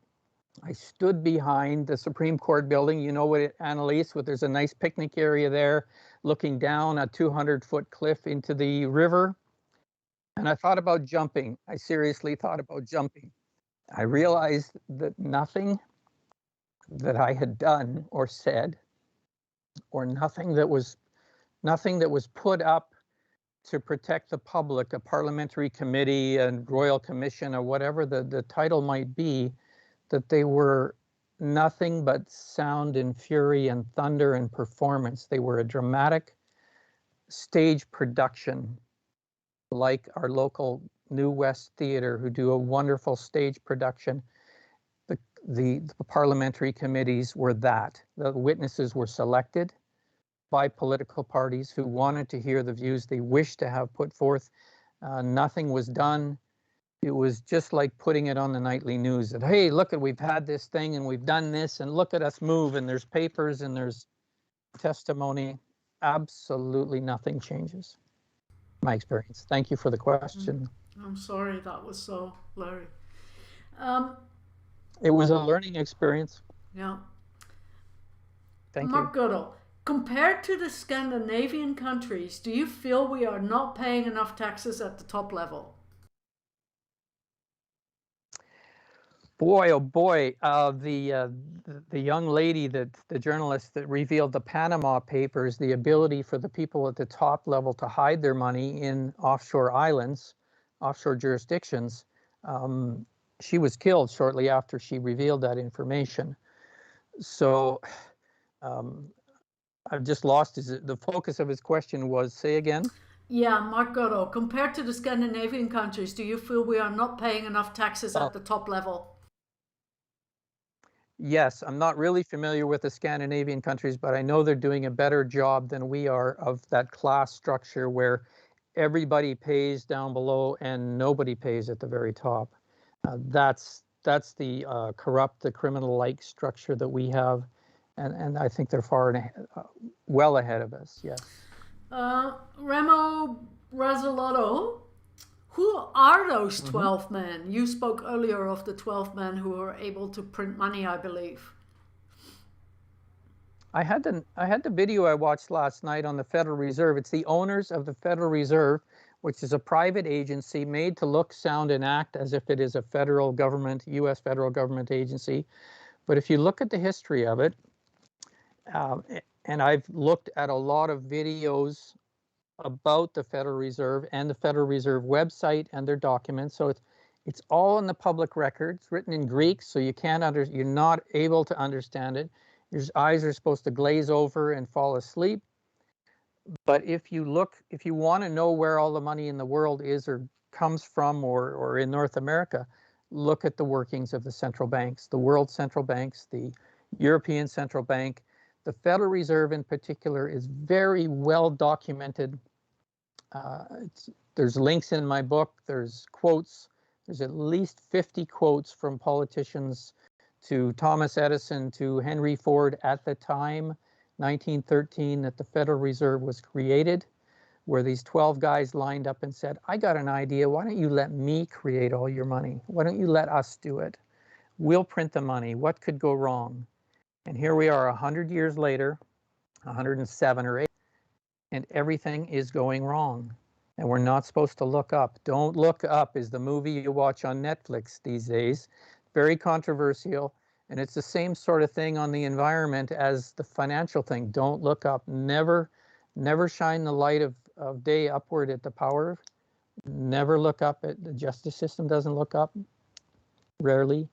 [SPEAKER 2] I stood behind the Supreme Court building. You know what, Annalise, there's a nice picnic area there, looking down a 200-foot cliff into the river. And I thought about jumping. I seriously thought about jumping. I realized that nothing that I had done or said, or nothing that was put up to protect the public, a parliamentary committee, a royal commission, or whatever the title might be, that they were nothing but sound and fury and thunder and performance. They were a dramatic stage production, like our local New West Theatre, who do a wonderful stage production. The parliamentary committees were that. The witnesses were selected by political parties who wanted to hear the views they wished to have put forth. Nothing was done. It was just like putting it on the nightly news that, hey, look, we've had this thing and we've done this, and look at us move, and there's papers and there's testimony. Absolutely nothing changes. My experience. Thank you for the question.
[SPEAKER 1] I'm sorry that was so, Larry.
[SPEAKER 2] It was a learning experience.
[SPEAKER 1] Yeah.
[SPEAKER 2] Thank
[SPEAKER 1] Mark
[SPEAKER 2] you.
[SPEAKER 1] Goodall, compared to the Scandinavian countries, do you feel we are not paying enough taxes at the top level?
[SPEAKER 2] Boy, oh boy, the young lady, the journalist that revealed the Panama Papers, the ability for the people at the top level to hide their money in offshore islands, offshore jurisdictions, she was killed shortly after she revealed that information. So I've just lost the focus of his question was, say again?
[SPEAKER 1] Yeah, Mark Goodall, compared to the Scandinavian countries, do you feel we are not paying enough taxes at the top level?
[SPEAKER 2] Yes, I'm not really familiar with the Scandinavian countries, but I know they're doing a better job than we are of that class structure where everybody pays down below and nobody pays at the very top. That's the corrupt, the criminal-like structure that we have, and I think they're well ahead of us. Yes.
[SPEAKER 1] Remo Brazzolotto, who are those 12 men? You spoke earlier of the 12 men who were able to print money, I believe.
[SPEAKER 2] I had the video I watched last night on the Federal Reserve. It's the owners of the Federal Reserve, which is a private agency made to look, sound, and act as if it is a federal government, U.S. federal government agency. But if you look at the history of it, and I've looked at a lot of videos about the Federal Reserve and the Federal Reserve website and their documents. So it's all in the public record. It's written in Greek, so you're not able to understand it. Your eyes are supposed to glaze over and fall asleep. But if you want to know where all the money in the world is or comes from, or in North America, look at the workings of the central banks, the world central banks, the European Central Bank. The Federal Reserve in particular is very well documented. There's links in my book, there's quotes, there's at least 50 quotes from politicians to Thomas Edison to Henry Ford at the time, 1913, that the Federal Reserve was created, where these 12 guys lined up and said, I got an idea, why don't you let me create all your money? Why don't you let us do it? We'll print the money, what could go wrong? And here we are 100 years later, 107 or 8, and everything is going wrong. And we're not supposed to look up. Don't Look Up is the movie you watch on Netflix these days. Very controversial. And it's the same sort of thing on the environment as the financial thing. Don't look up. Never shine the light of day upward at the power. Never look up. The justice system doesn't look up. Rarely.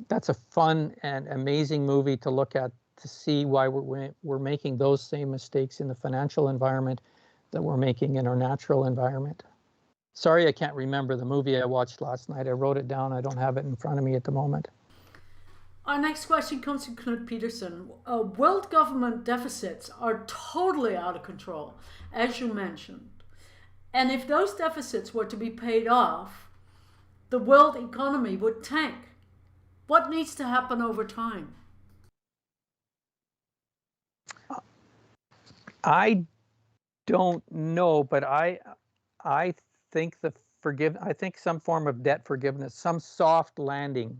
[SPEAKER 2] That's a fun and amazing movie to look at, to see why we're making those same mistakes in the financial environment that we're making in our natural environment. Sorry, I can't remember the movie I watched last night. I wrote it down. I don't have it in front of me at the moment.
[SPEAKER 1] Our next question comes from Knut Peterson. World government deficits are totally out of control, as you mentioned. And if those deficits were to be paid off, the world economy would tank. What needs to happen over time?
[SPEAKER 2] I don't know, but I think I think some form of debt forgiveness, some soft landing.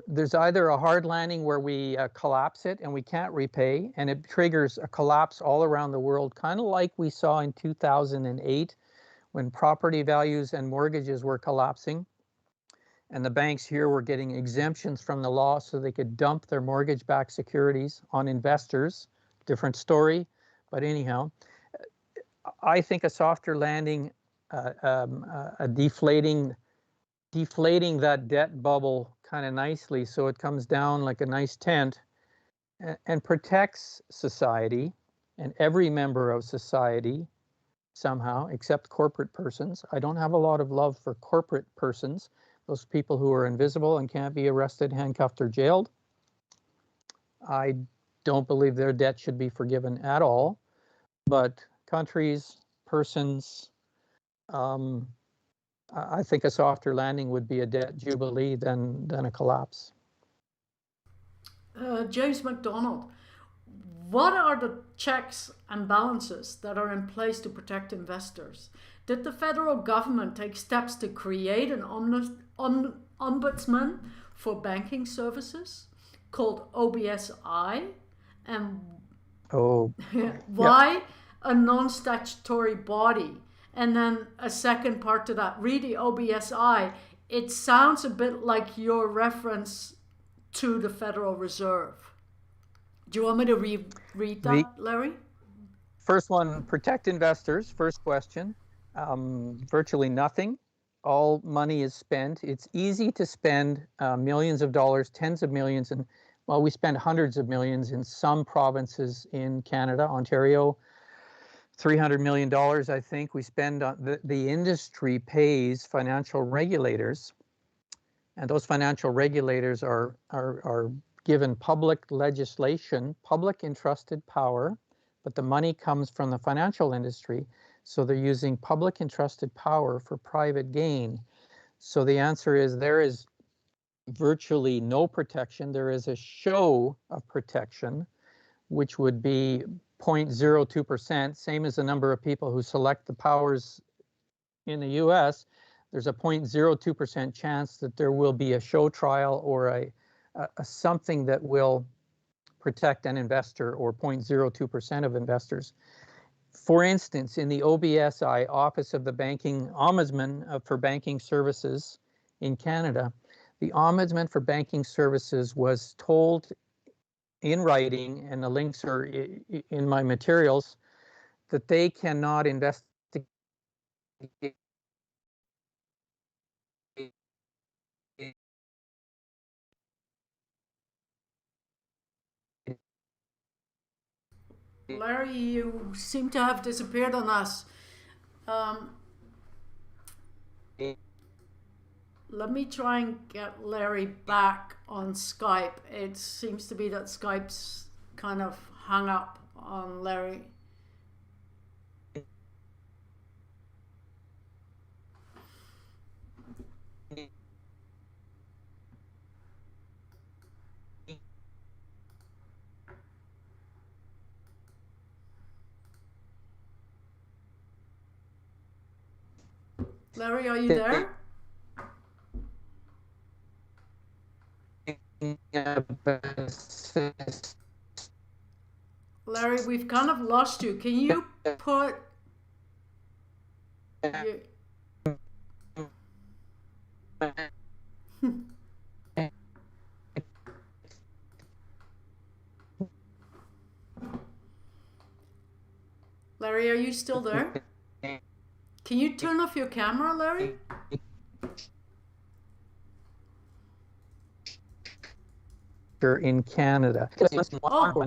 [SPEAKER 2] There's either a hard landing where we collapse it and we can't repay, and it triggers a collapse all around the world, kind of like we saw in 2008 when property values and mortgages were collapsing. And the banks here were getting exemptions from the law so they could dump their mortgage-backed securities on investors. Different story, but anyhow, I think a softer landing, a deflating that debt bubble kind of nicely so it comes down like a nice tent and protects society and every member of society somehow, except corporate persons. I don't have a lot of love for corporate persons, those people who are invisible and can't be arrested, handcuffed, or jailed. I don't believe their debt should be forgiven at all. But countries, persons, I think a softer landing would be a debt jubilee than a collapse.
[SPEAKER 1] James MacDonald, what are the checks and balances that are in place to protect investors? Did the federal government take steps to create an ombudsman for banking services called OBSI? And why a non-statutory body? And then a second part to that, read the OBSI. It sounds a bit like your reference to the Federal Reserve. Do you want me to read that, Larry?
[SPEAKER 2] First one, protect investors, first question. Virtually nothing. All money is spent. It's easy to spend millions of dollars, tens of millions, and well, we spend hundreds of millions in some provinces in Canada, Ontario, $300 million, I think. We spend on the industry pays financial regulators, and those financial regulators are given public legislation, public entrusted power, but the money comes from the financial industry. So they're using public entrusted power for private gain. So the answer is there is virtually no protection. There is a show of protection, which would be 0.02%, same as the number of people who select the powers in the US. There's a 0.02% chance that there will be a show trial or a something that will protect an investor, or 0.02% of investors. For instance, in the OBSI, Office of the Banking Ombudsman for Banking Services in Canada, the Ombudsman for Banking Services was told in writing, and the links are in my materials, that they cannot investigate
[SPEAKER 1] Larry, you seem to have disappeared on us. Let me try and get Larry back on Skype. It seems to be that Skype's kind of hung up on Larry. Larry, are you there? Larry, we've kind of lost you. Can you put... Larry, are you still there? Can you turn off your camera, Larry?
[SPEAKER 2] In Canada.
[SPEAKER 1] Oh.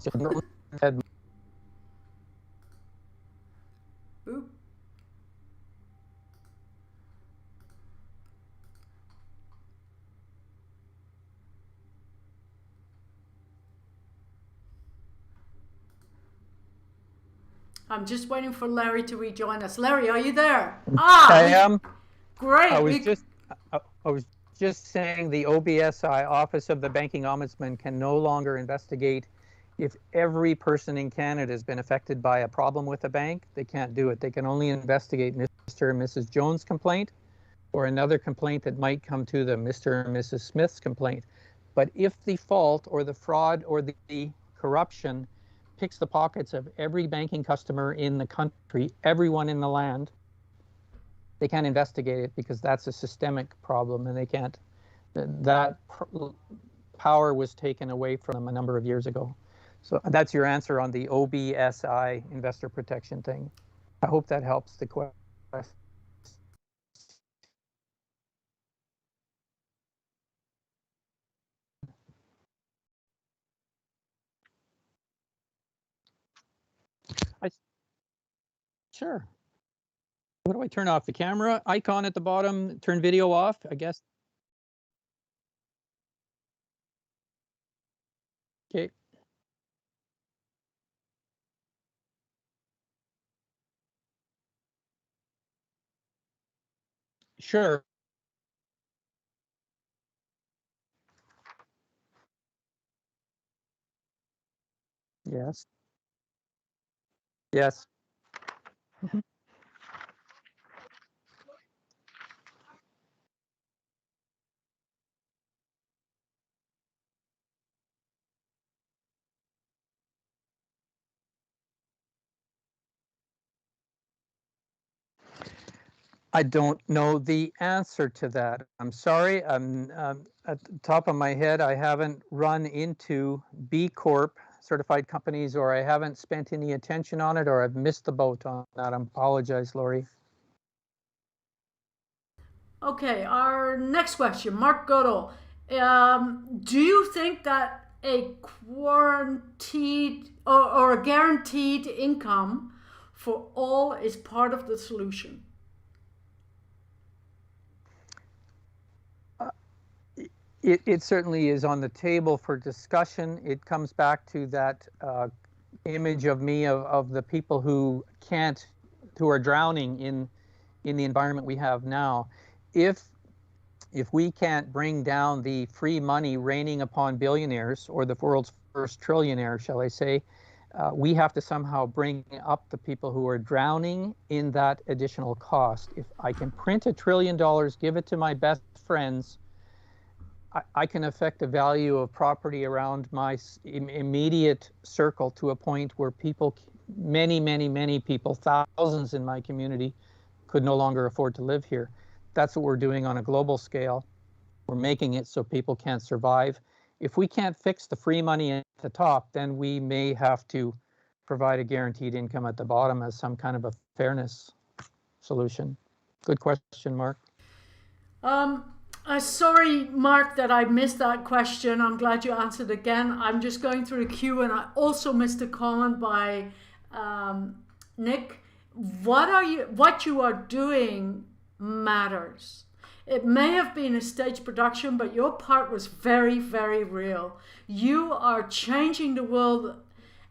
[SPEAKER 1] Oop. I'm just waiting for Larry to rejoin us. Larry, are you there?
[SPEAKER 2] I am.
[SPEAKER 1] Great.
[SPEAKER 2] I was just saying the OBSI, Office of the Banking Ombudsman, can no longer investigate if every person in Canada has been affected by a problem with a bank. They can't do it. They can only investigate Mr. and Mrs. Jones' complaint or another complaint that might come to them, Mr. and Mrs. Smith's complaint. But if the fault or the fraud or the corruption picks the pockets of every banking customer in the country, everyone in the land, they can't investigate it because that's a systemic problem, and they can't. That power was taken away from them a number of years ago. So that's your answer on the OBSI investor protection thing. I hope that helps the question. Sure. What do I turn off? The camera icon at the bottom, turn video off, I guess. Okay. Sure. Yes. Yes. Mhm. I don't know the answer to that. I'm sorry. At the top of my head, I haven't run into B Corp certified companies, or I haven't spent any attention on it, or I've missed the boat on that. I apologize, Lori.
[SPEAKER 1] Okay, our next question, Mark Goodall. Do you think that a guaranteed or a guaranteed income for all is part of the solution?
[SPEAKER 2] It certainly is on the table for discussion. It comes back to that image of me of the people who are drowning in the environment we have now. If we can't bring down the free money raining upon billionaires, or the world's first trillionaire, shall I say, we have to somehow bring up the people who are drowning in that additional cost. If I can print $1 trillion, give it to my best friends, I can affect the value of property around my immediate circle to a point where people, many people, thousands in my community, could no longer afford to live here. That's what we're doing on a global scale. We're making it so people can't survive. If we can't fix the free money at the top, then we may have to provide a guaranteed income at the bottom as some kind of a fairness solution. Good question, Mark.
[SPEAKER 1] Sorry, Mark, that I missed that question. I'm glad you answered again. I'm just going through the queue, and I also missed a comment by Nick. What you are doing matters. It may have been a stage production, but your part was very, very real. You are changing the world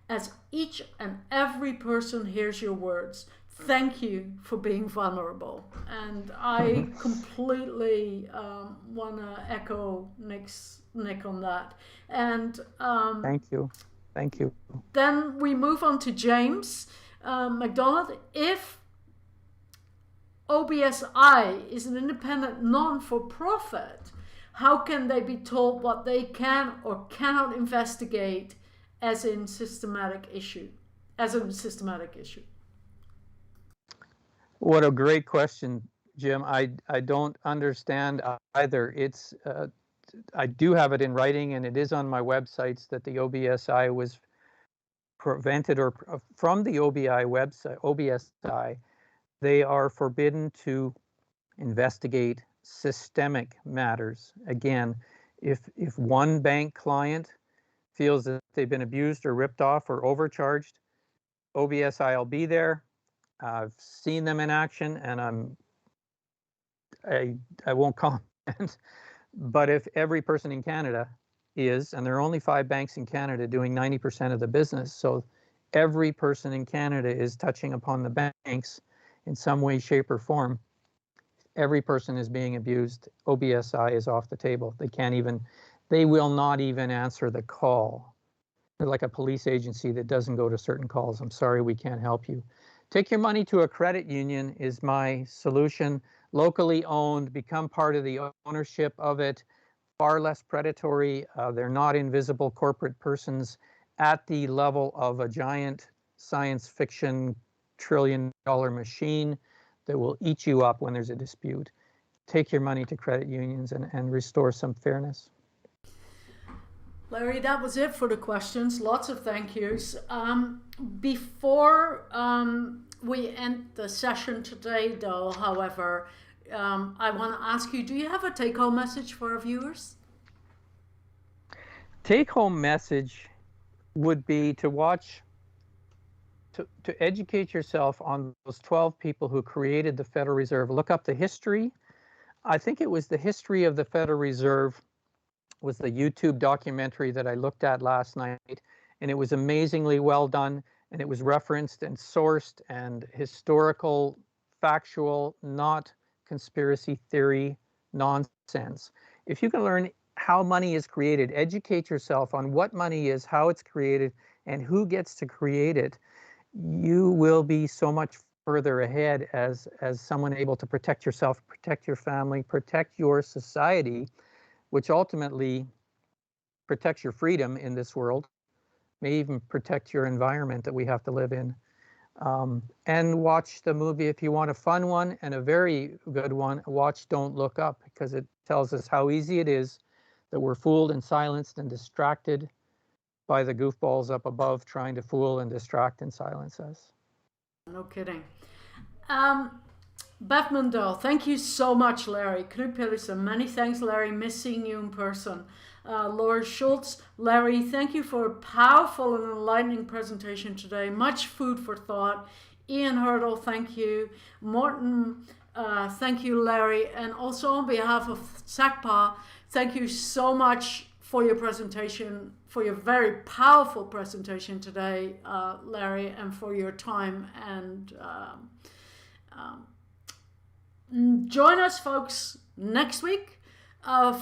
[SPEAKER 1] as each and every person hears your words. Thank you for being vulnerable. And I completely want to echo Nick on that. And
[SPEAKER 2] Thank you. Thank you.
[SPEAKER 1] then we move on to James McDonald. If OBSI is an independent non-for-profit, how can they be told what they can or cannot investigate as a systematic issue?
[SPEAKER 2] What a great question, Jim. I don't understand either. It's I do have it in writing, and it is on my websites that the OBSI was prevented, or from the OBSI, they are forbidden to investigate systemic matters. Again, if one bank client feels that they've been abused or ripped off or overcharged, OBSI will be there. I've seen them in action, and I won't comment. But if every person in Canada is, and there are only 5 banks in Canada doing 90% of the business, so every person in Canada is touching upon the banks in some way, shape, or form. Every person is being abused. OBSI is off the table. They will not even answer the call. They're like a police agency that doesn't go to certain calls. I'm sorry, we can't help you. Take your money to a credit union is my solution. Locally owned, become part of the ownership of it. Far less predatory. They're not invisible corporate persons at the level of a giant science fiction trillion-dollar machine that will eat you up when there's a dispute. Take your money to credit unions and restore some fairness.
[SPEAKER 1] Larry, that was it for the questions. Lots of thank yous. Before we end the session today, though, however, I want to ask you, do you have a take-home message for our viewers?
[SPEAKER 2] Take-home message would be to educate yourself on those 12 people who created the Federal Reserve. Look up the history. I think it was the history of the Federal Reserve was the YouTube documentary that I looked at last night, and it was amazingly well done, and it was referenced and sourced and historical, factual, not conspiracy theory nonsense. If you can learn how money is created, educate yourself on what money is, how it's created, and who gets to create it, you will be so much further ahead as someone able to protect yourself, protect your family, protect your society, which ultimately protects your freedom in this world, may even protect your environment that we have to live in. And watch the movie, if you want a fun one and a very good one, watch Don't Look Up, because it tells us how easy it is that we're fooled and silenced and distracted by the goofballs up above trying to fool and distract and silence us.
[SPEAKER 1] No kidding. Beth Mundell, thank you so much, Larry. Knut Pedersen, many thanks, Larry. Miss seeing you in person. Laura Schultz, Larry, thank you for a powerful and enlightening presentation today. Much food for thought. Ian Hurdle, thank you. Morton, thank you, Larry. And also on behalf of SACPA, thank you so much for your presentation, for your very powerful presentation today, Larry, and for your time. And join us, folks, next week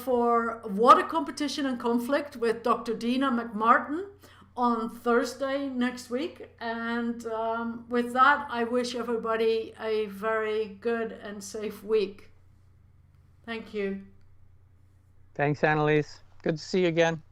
[SPEAKER 1] for Water Competition and Conflict with Dr. Dina McMartin on Thursday next week. And with that, I wish everybody a very good and safe week. Thank you.
[SPEAKER 2] Thanks, Annalise. Good to see you again.